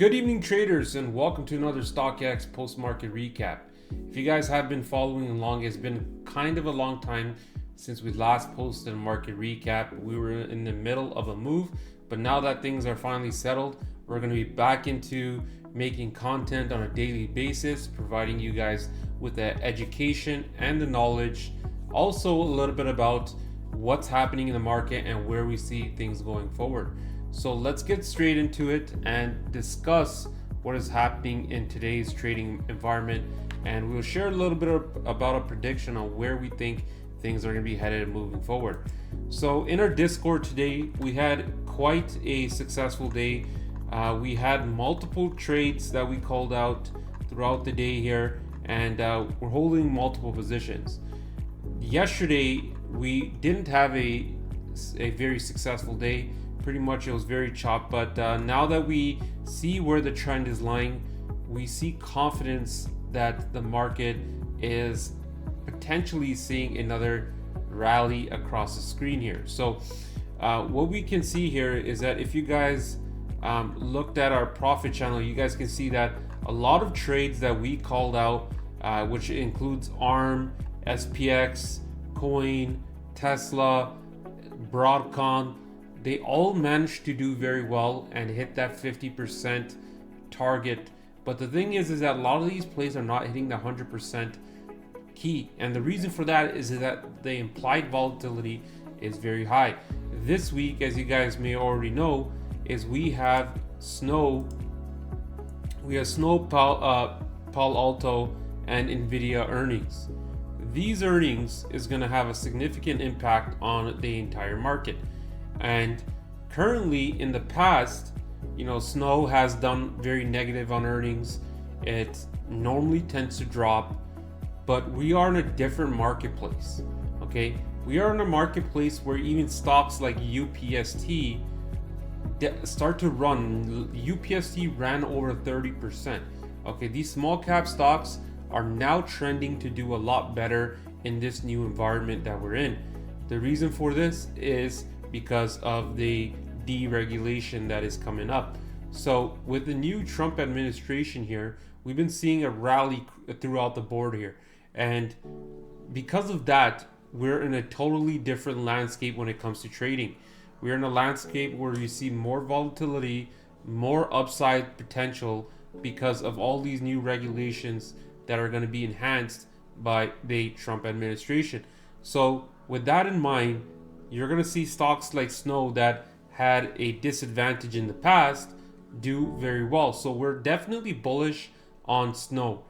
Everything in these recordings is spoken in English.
Good evening, traders, and welcome to another StockX post-market recap. If you guys have been following along, it's been kind of a long time since we last posted a market recap. We were in the middle of a move, but now that things are finally settled, we're going to be back into making content on a daily basis, providing you guys with the education and the knowledge, also a little bit about what's happening in the market and where we see things going forward. So let's get straight into it and discuss what is happening in today's trading environment, and we'll share a little bit about a prediction on where we think things are going to be headed moving forward. So in our Discord today, we had quite a successful day. We had multiple trades that we called out throughout the day here, and we're holding multiple positions. Yesterday, we didn't have a very successful day. Pretty much it was very chopped, but now that we see where the trend is lying, we see confidence that the market is potentially seeing another rally across the screen here. So what we can see here is that if you guys looked at our profit channel, you guys can see that a lot of trades that we called out, which includes ARM, SPX, Coin, Tesla, Broadcom, they all managed to do very well and hit that 50% target. But the thing is that a lot of these plays are not hitting the 100% key. And the reason for that is that the implied volatility is very high. This week, as you guys may already know, is we have Snow, Palo Alto, and NVDA earnings. These earnings is going to have a significant impact on the entire market. And currently, in the past, Snow has done very negative on earnings. It normally tends to drop, but we are in a different marketplace. Okay, we are in a marketplace where even stocks like UPST start to run. UPST ran over 30%. Okay, these small cap stocks are now trending to do a lot better in this new environment that we're in. The reason for this is because of the deregulation that is coming up. So with the new Trump administration here, we've been seeing a rally throughout the board here. And because of that, we're in a totally different landscape when it comes to trading. We're in a landscape where you see more volatility, more upside potential because of all these new regulations that are going to be enhanced by the Trump administration. So with that in mind, you're going to see stocks like Snow that had a disadvantage in the past do very well. So we're definitely bullish on Snow.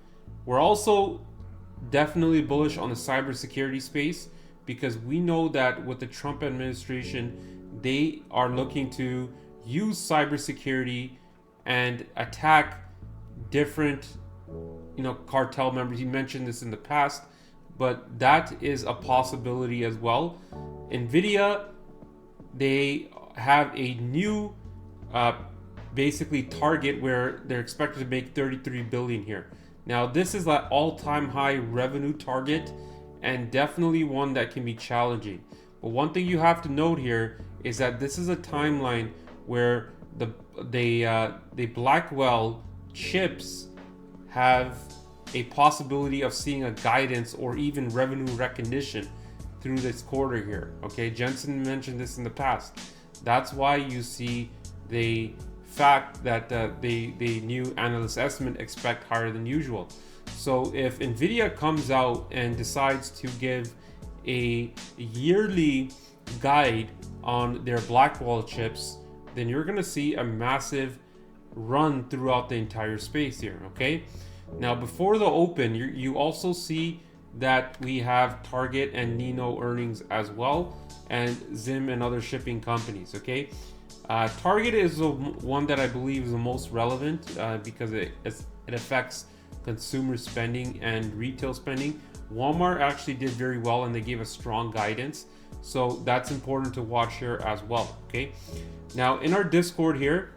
We're also definitely bullish on the cybersecurity space because we know that with the Trump administration, they are looking to use cybersecurity and attack different, cartel members. He mentioned this in the past, but that is a possibility as well. NVIDIA, they have a new basically target where they're expected to make 33 billion here. Now this is an all-time high revenue target and definitely one that can be challenging. But one thing you have to note here is that this is a timeline where the Blackwell chips have a possibility of seeing a guidance or even revenue recognition through this quarter here. Okay, Jensen mentioned this in the past. That's why you see the fact that the new analyst estimate expect higher than usual. So if NVIDIA comes out and decides to give a yearly guide on their Blackwell chips, then you're going to see a massive run throughout the entire space here. Okay, now before the open, you also see that we have Target and Nino earnings as well, and Zim and other shipping companies. Okay, Target is the one that I believe is the most relevant because it affects consumer spending and retail spending. Walmart actually did very well and they gave a strong guidance, so that's important to watch here as well. Okay, now in our Discord here,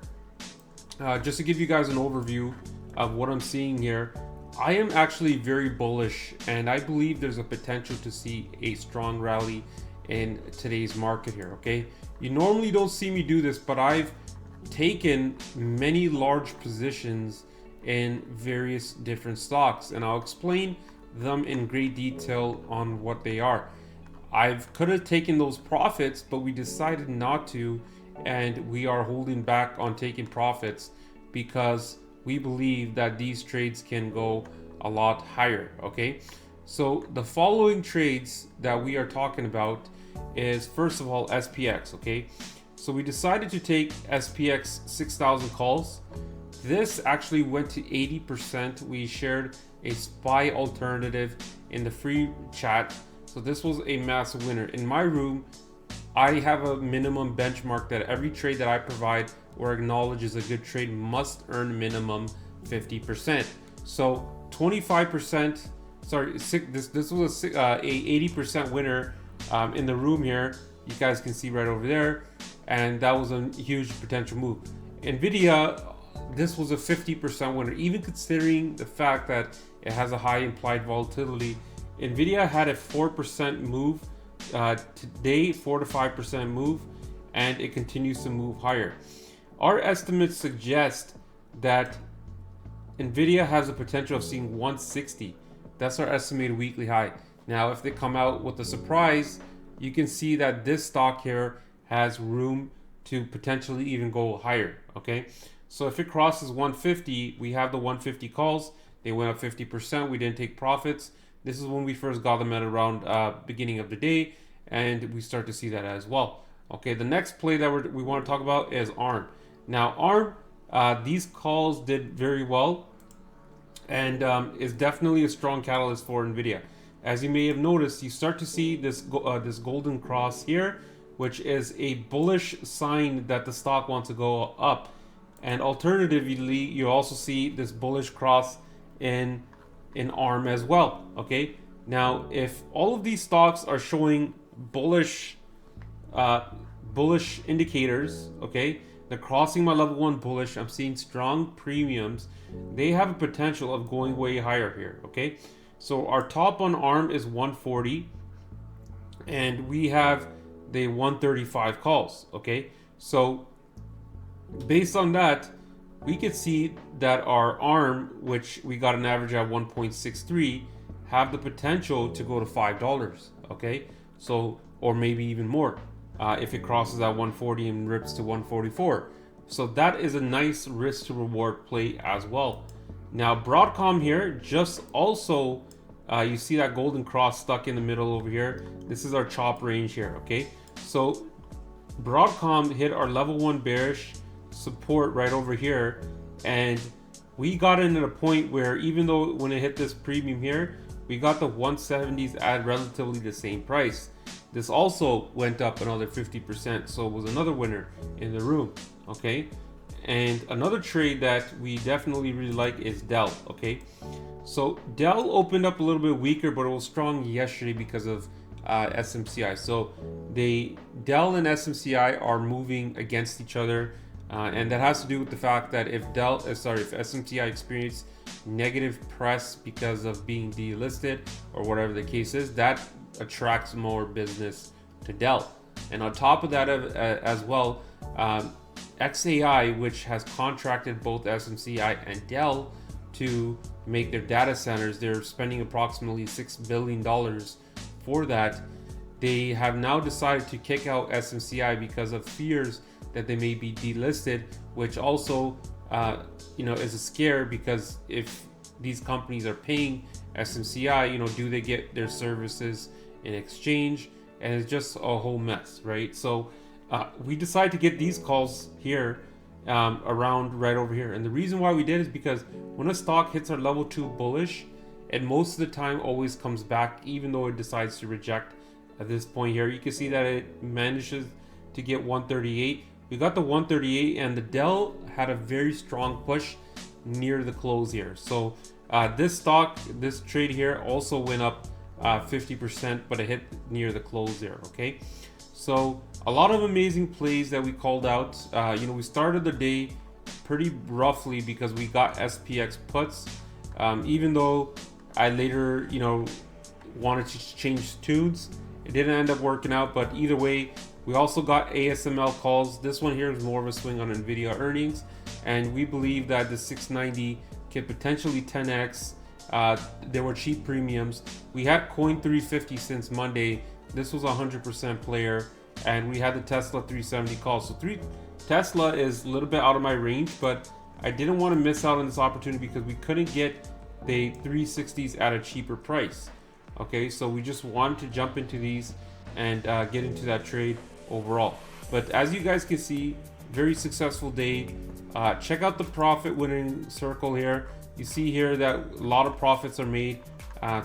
just to give you guys an overview of what I'm seeing here, I am actually very bullish and I believe there's a potential to see a strong rally in today's market here. Okay, you normally don't see me do this, but I've taken many large positions in various different stocks, and I'll explain them in great detail on what they are. I could have taken those profits, but we decided not to, and we are holding back on taking profits because we believe that these trades can go a lot higher. Okay, so the following trades that we are talking about is, first of all, SPX. Okay, so we decided to take SPX 6,000 calls. This actually went to 80%. We shared a SPY alternative in the free chat. So this was a massive winner. In my room, I have a minimum benchmark that every trade that I provide or acknowledge is a good trade must earn minimum 50%. So 25%, sorry, this was a 80% winner in the room here. You guys can see right over there. And that was a huge potential move. NVIDIA, this was a 50% winner, even considering the fact that it has a high implied volatility. NVIDIA had a 4% move today, 4 to 5% move, and it continues to move higher. Our estimates suggest that NVIDIA has the potential of seeing 160. That's our estimated weekly high. Now, if they come out with a surprise, you can see that this stock here has room to potentially even go higher. Okay, so if it crosses 150, we have the 150 calls. They went up 50%. We didn't take profits. This is when we first got them at around beginning of the day, and we start to see that as well. Okay, the next play that we want to talk about is ARM. Now, ARM, these calls did very well, and is definitely a strong catalyst for NVIDIA. As you may have noticed, you start to see this golden cross here, which is a bullish sign that the stock wants to go up. And alternatively, you also see this bullish cross in ARM as well. Okay, now if all of these stocks are showing bullish indicators, okay, they're crossing my level 1 bullish, I'm seeing strong premiums, they have a potential of going way higher here. Okay, so our top on ARM is 140, and we have the 135 calls. Okay, so based on that, we could see that our ARM, which we got an average at 1.63, have the potential to go to $5. Okay, so, or maybe even more if it crosses that 140 and rips to 144. So that is a nice risk to reward play as well. Now Broadcom here, just also you see that golden cross stuck in the middle over here. This is our chop range here. Okay, so Broadcom hit our level 1 bearish support right over here, and we got in at a point where, even though when it hit this premium here, we got the 170s at relatively the same price. This also went up another 50%, so it was another winner in the room. Okay, and another trade that we definitely really like is DELL. Okay, so DELL opened up a little bit weaker, but it was strong yesterday because of SMCI. So DELL and SMCI are moving against each other. And that has to do with the fact that if SMCI experienced negative press because of being delisted or whatever the case is, that attracts more business to DELL. And on top of that as well, XAI, which has contracted both SMCI and DELL to make their data centers, they're spending approximately $6 billion for that. They have now decided to kick out SMCI because of fears that they may be delisted, which also is a scare, because if these companies are paying SMCI, do they get their services in exchange? And it's just a whole mess, right? So we decided to get these calls here around right over here, and the reason why we did is because when a stock hits our level 2 bullish, it most of the time always comes back, even though it decides to reject at this point here. You can see that it manages to get 138. We got the 138, and the DELL had a very strong push near the close here. So this trade here also went up 50%, but it hit near the close there. Okay, so a lot of amazing plays that we called out. We started the day pretty roughly because we got SPX puts, even though I later wanted to change tunes. It didn't end up working out, but either way, We also got ASML calls. This one here is more of a swing on NVIDIA earnings, and we believe that the 690 can potentially 10x. There were cheap premiums. We had Coin 350 since Monday. This was a 100% player, and we had the Tesla 370 call. So Tesla is a little bit out of my range, but I didn't want to miss out on this opportunity because we couldn't get the 360s at a cheaper price. Okay, so we just wanted to jump into these and get into that trade overall. But as you guys can see, very successful day. Check out the profit winning circle here. You see here that a lot of profits are made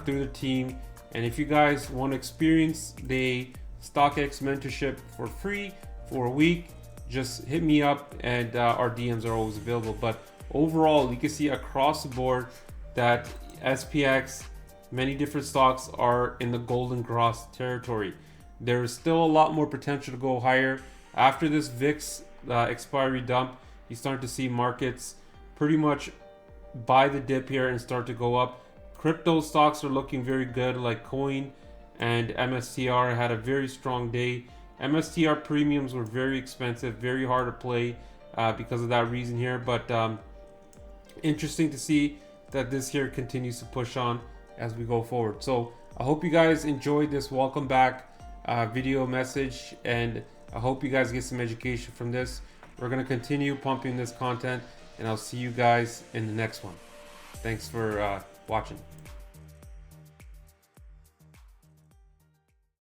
through the team. And if you guys want to experience the StockX mentorship for free for a week, just hit me up, and our DMs are always available. But overall, you can see across the board that SPX, many different stocks are in the golden cross territory. There is still a lot more potential to go higher. After this VIX expiry dump, you start to see markets pretty much buy the dip here and start to go up. Crypto stocks are looking very good, like Coin and MSTR had a very strong day. MSTR premiums were very expensive, very hard to play because of that reason here. But interesting to see that this here continues to push on as we go forward. So I hope you guys enjoyed this welcome back video message, and I hope you guys get some education from this. We're going to continue pumping this content, and I'll see you guys in the next one. Thanks for watching.